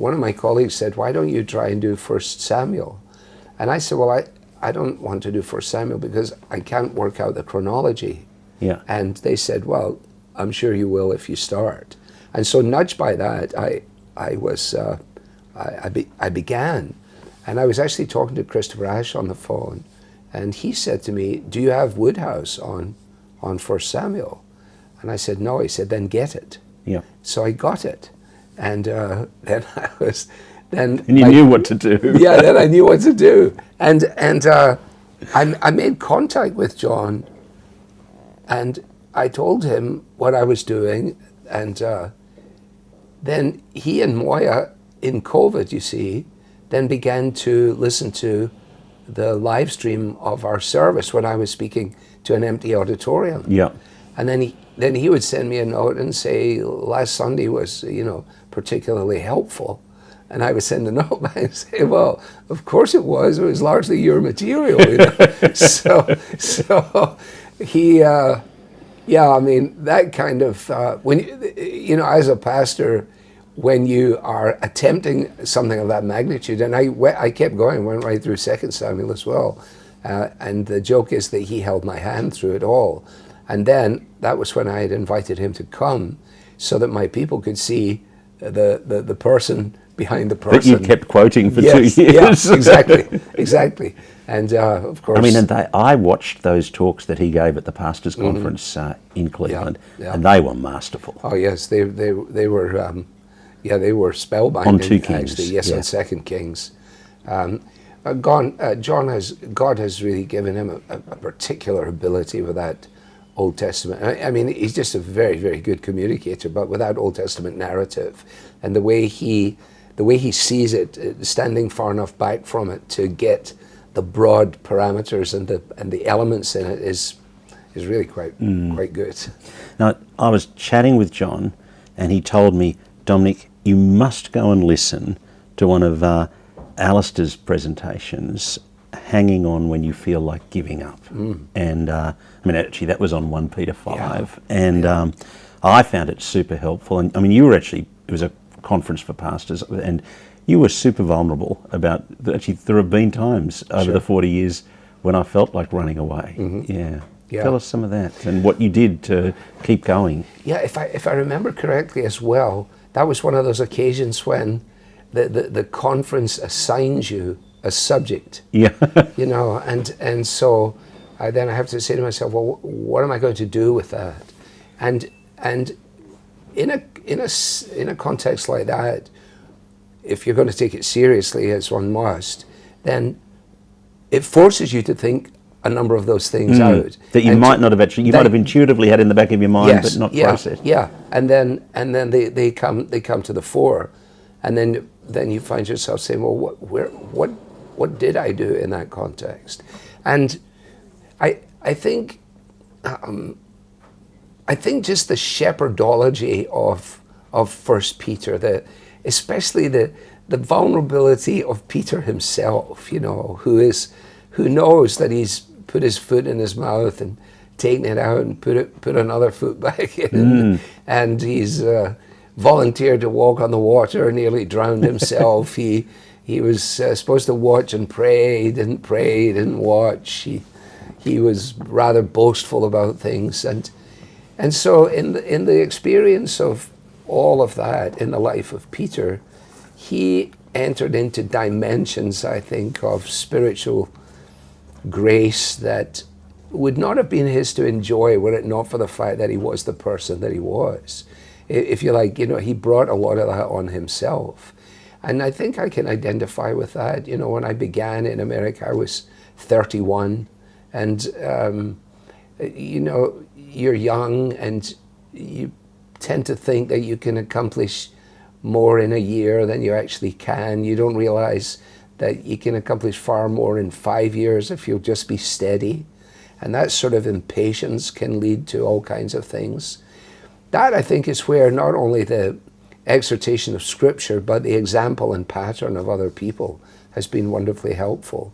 one of my colleagues said, why don't you try and do 1 Samuel? And I said, well, I don't want to do 1 Samuel because I can't work out the chronology. Yeah. And they said, well, I'm sure you will if you start. And so nudged by that, I began. And I was actually talking to Christopher Ash on the phone, and he said to me, do you have Woodhouse on 1 Samuel? And I said, no. He said, then get it. Yeah. So I got it. And then And you knew what to do. Yeah, then I knew what to do. And I made contact with John, and I told him what I was doing, and then he and Moya, in COVID, you see, then began to listen to the live stream of our service when I was speaking to an empty auditorium. Yeah. And then he would send me a note and say, last Sunday was, particularly helpful. And I would send a note back and say, well, of course it was. It was largely your material. So he, that kind of, when as a pastor, when you are attempting something of that magnitude, and I kept going, went right through 2 Samuel as well. And the joke is that he held my hand through it all. And then that was when I had invited him to come so that my people could see the person behind the person. That you kept quoting for 2 years. Yes, exactly. And of course... I watched those talks that he gave at the Pastors' Conference in Cleveland, and they were masterful. Oh, yes, they were... they were spellbinding. On 2 Kings. Actually, yes, on 2 Kings. God has really given him a particular ability with that Old Testament. I mean, he's just a very, very good communicator, but with that Old Testament narrative and the way he sees it, standing far enough back from it to get the broad parameters and the elements in it is really quite good. Now, I was chatting with John, and he told me, Dominic, you must go and listen to one of Alistair's presentations, Hanging On When You Feel Like Giving Up. And actually that was on 1 Peter 5. And I found it super helpful. And you were it was a conference for pastors, and you were super vulnerable about, actually there have been times over the 40 years when I felt like running away. Yeah. Tell us some of that and what you did to keep going. Yeah, if I remember correctly as well, that was one of those occasions when the conference assigns you a subject. Yeah. And so I have to say to myself, well, what am I going to do with that? And in a context like that, if you're going to take it seriously, as one must, then it forces you to think a number of those things out that you might not have actually, might have intuitively had in the back of your mind, but not processed. Yeah, and then they come to the fore, and then you find yourself saying, well, what did I do in that context? And I think just the shepherdology of 1 Peter, especially the vulnerability of Peter himself, who knows that he's put his foot in his mouth and taken it out and put another foot back in, and he's volunteered to walk on the water, nearly drowned himself. He was supposed to watch and pray. He didn't pray. He didn't watch. He was rather boastful about things, and so in the experience of all of that in the life of Peter, he entered into dimensions, I think, of spiritual grace that would not have been his to enjoy were it not for the fact that he was the person that he was. If you like, he brought a lot of that on himself. And I think I can identify with that. When I began in America, I was 31, and you're young and you tend to think that you can accomplish more in a year than you actually can. You don't realize that you can accomplish far more in 5 years if you'll just be steady. And that sort of impatience can lead to all kinds of things. That, I think, is where not only the exhortation of Scripture, but the example and pattern of other people has been wonderfully helpful.